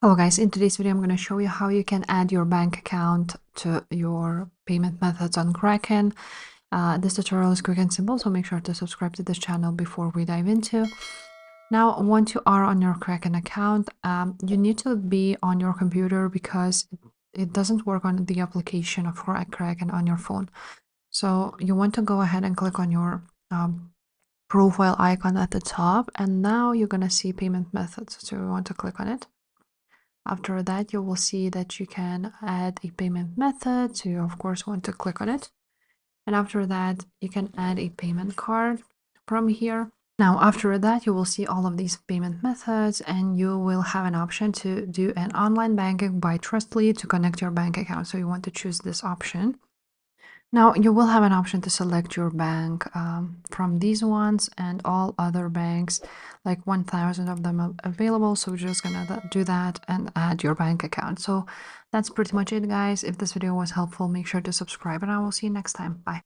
Hello guys, in today's video I'm going to show you how you can add your bank account to your payment methods on Kraken. This tutorial is quick and simple, so make sure to subscribe to this channel before we dive into. Now, once you are on your Kraken account, you need to be on your computer because it doesn't work on the application of Kraken on your phone. So you want to go ahead and click on your profile icon at the top, and now you're going to see payment methods. So you want to click on it. After that, you will see that you can add a payment method. So you, of course, want to click on it. And after that, you can add a payment card from here. Now, after that, you will see all of these payment methods and you will have an option to do an online banking by Trustly to connect your bank account. So you want to choose this option. Now, you will have an option to select your bank from these ones and all other banks, like 1,000 of them available. So we're just gonna do that and add your bank account. So that's pretty much it, guys. If this video was helpful, make sure to subscribe and I will see you next time. Bye.